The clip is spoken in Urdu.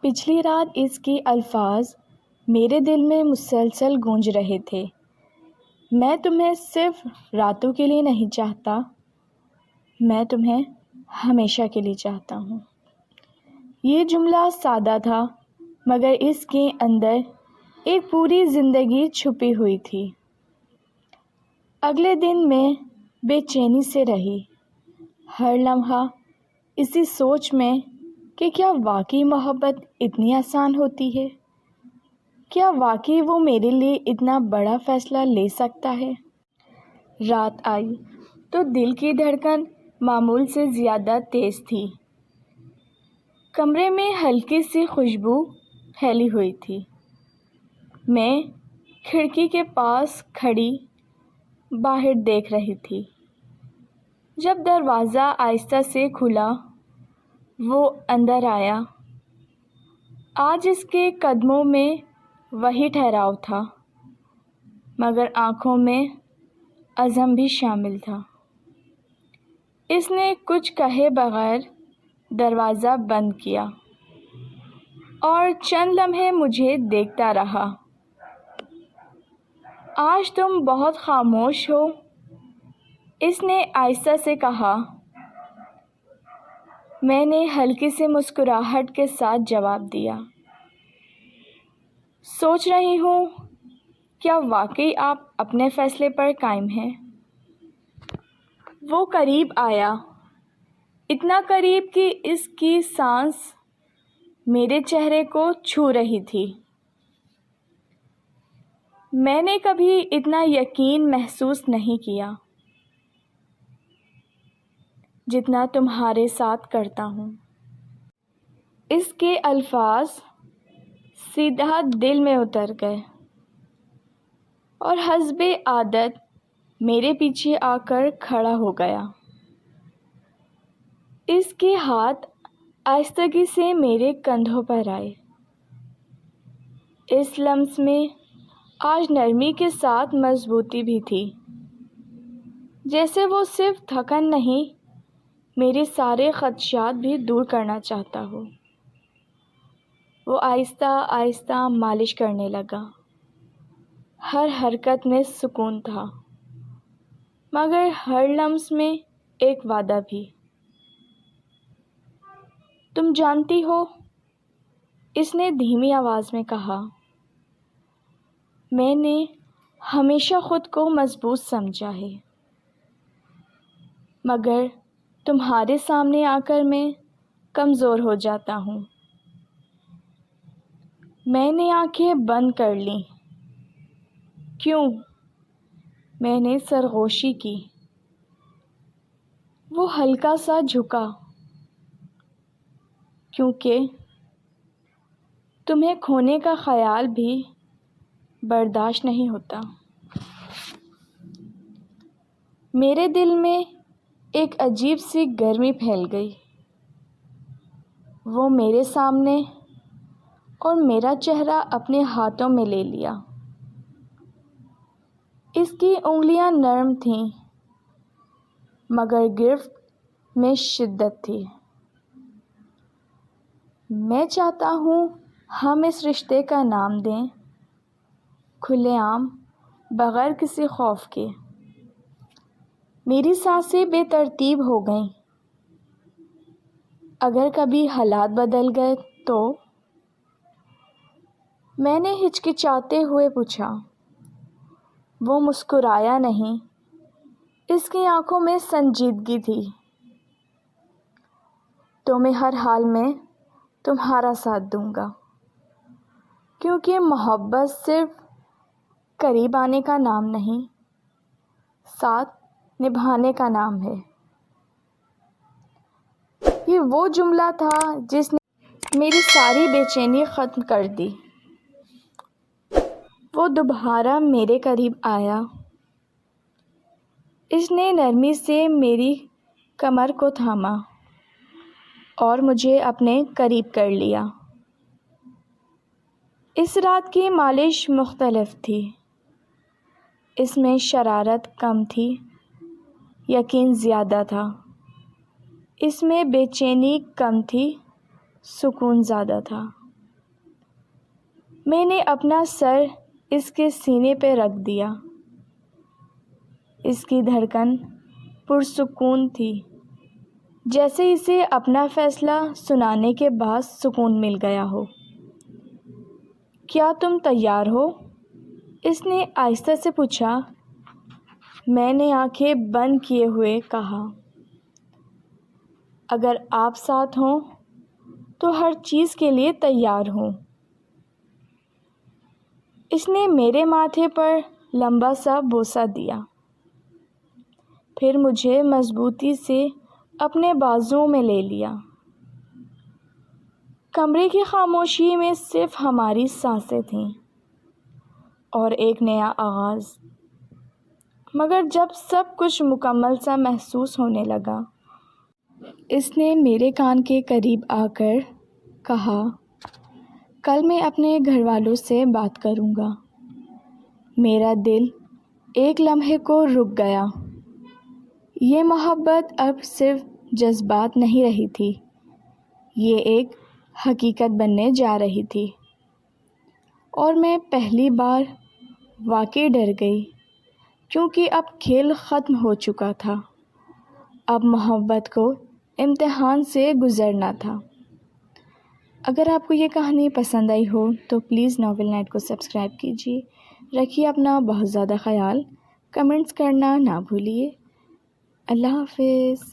پچھلی رات اس کے الفاظ میرے دل میں مسلسل گونج رہے تھے۔ میں تمہیں صرف راتوں کے لیے نہیں چاہتا، میں تمہیں ہمیشہ کے لیے چاہتا ہوں۔ یہ جملہ سادہ تھا، مگر اس کے اندر ایک پوری زندگی چھپی ہوئی تھی۔ اگلے دن میں بے چینی سے رہی، ہر لمحہ اسی سوچ میں کہ کیا واقعی محبت اتنی آسان ہوتی ہے؟ کیا واقعی وہ میرے لیے اتنا بڑا فیصلہ لے سکتا ہے؟ رات آئی تو دل کی دھڑکن معمول سے زیادہ تیز تھی۔ کمرے میں ہلکی سی خوشبو پھیلی ہوئی تھی۔ میں کھڑکی کے پاس کھڑی باہر دیکھ رہی تھی۔ جب دروازہ آہستہ سے کھلا، وہ اندر آیا۔ آج اس کے قدموں میں وہی ٹھہراؤ تھا، مگر آنکھوں میں عزم بھی شامل تھا۔ اس نے کچھ کہے بغیر دروازہ بند کیا اور چند لمحے مجھے دیکھتا رہا۔ آج تم بہت خاموش ہو، اس نے آہستہ سے کہا۔ میں نے ہلکی سی مسکراہٹ کے ساتھ جواب دیا، سوچ رہی ہوں کیا واقعی آپ اپنے فیصلے پر قائم ہیں؟ وہ قریب آیا، اتنا قریب کہ اس کی سانس میرے چہرے کو چھو رہی تھی۔ میں نے کبھی اتنا یقین محسوس نہیں کیا جتنا تمہارے ساتھ کرتا ہوں۔ اس کے الفاظ سیدھا دل میں اتر گئے اور حسب عادت میرے پیچھے آ کر کھڑا ہو گیا۔ اس کے ہاتھ آہستگی سے میرے کندھوں پر آئے۔ اس لمس میں آج نرمی کے ساتھ مضبوطی بھی تھی، جیسے وہ صرف تھکن نہیں، میرے سارے خدشات بھی دور کرنا چاہتا ہو۔ وہ آہستہ آہستہ مالش کرنے لگا۔ ہر حرکت میں سکون تھا، مگر ہر لمس میں ایک وعدہ بھی۔ تم جانتی ہو، اس نے دھیمی آواز میں کہا، میں نے ہمیشہ خود کو مضبوط سمجھا ہے، مگر تمہارے سامنے آ کر میں کمزور ہو جاتا ہوں۔ میں نے آنکھیں بند کر لیں۔ کیوں؟ میں نے سرگوشی کی۔ وہ ہلکا سا جھکا۔ کیونکہ تمہیں کھونے کا خیال بھی برداشت نہیں ہوتا۔ میرے دل میں ایک عجیب سی گرمی پھیل گئی۔ وہ میرے سامنے اور میرا چہرہ اپنے ہاتھوں میں لے لیا۔ اس کی انگلیاں نرم تھیں، مگر گرفت میں شدت تھی۔ میں چاہتا ہوں ہم اس رشتے کا نام دیں، کھلے عام، بغیر کسی خوف کے۔ میری سانسیں بے ترتیب ہو گئیں۔ اگر کبھی حالات بدل گئے تو؟ میں نے ہچکچاتے ہوئے پوچھا۔ وہ مسکرایا نہیں، اس کی آنکھوں میں سنجیدگی تھی۔ تو میں ہر حال میں تمہارا ساتھ دوں گا، کیونکہ محبت صرف قریب آنے کا نام نہیں، ساتھ نبھانے کا نام ہے۔ یہ وہ جملہ تھا جس نے میری ساری بے چینی ختم کر دی۔ وہ دوبارہ میرے قریب آیا۔ اس نے نرمی سے میری کمر کو تھاما اور مجھے اپنے قریب کر لیا۔ اس رات کی مالش مختلف تھی۔ اس میں شرارت کم تھی، یقین زیادہ تھا۔ اس میں بے چینی کم تھی، سکون زیادہ تھا۔ میں نے اپنا سر اس کے سینے پہ رکھ دیا۔ اس کی دھڑکن پرسکون تھی، جیسے اسے اپنا فیصلہ سنانے کے بعد سکون مل گیا ہو۔ کیا تم تیار ہو؟ اس نے آہستہ سے پوچھا۔ میں نے آنکھیں بند کیے ہوئے کہا، اگر آپ ساتھ ہوں تو ہر چیز کے لیے تیار ہوں۔ اس نے میرے ماتھے پر لمبا سا بوسہ دیا، پھر مجھے مضبوطی سے اپنے بازوؤں میں لے لیا۔ کمرے کی خاموشی میں صرف ہماری سانسیں تھیں اور ایک نیا آغاز۔ مگر جب سب کچھ مکمل سا محسوس ہونے لگا، اس نے میرے کان کے قریب آ کر کہا، کل میں اپنے گھر والوں سے بات کروں گا۔ میرا دل ایک لمحے کو رک گیا۔ یہ محبت اب صرف جذبات نہیں رہی تھی، یہ ایک حقیقت بننے جا رہی تھی۔ اور میں پہلی بار واقعی ڈر گئی، کیونکہ اب کھیل ختم ہو چکا تھا۔ اب محبت کو امتحان سے گزرنا تھا۔ اگر آپ کو یہ کہانی پسند آئی ہو تو پلیز ناول نائٹ کو سبسکرائب کیجیے۔ رکھیے اپنا بہت زیادہ خیال، کمنٹس کرنا نہ بھولیے۔ اللہ حافظ۔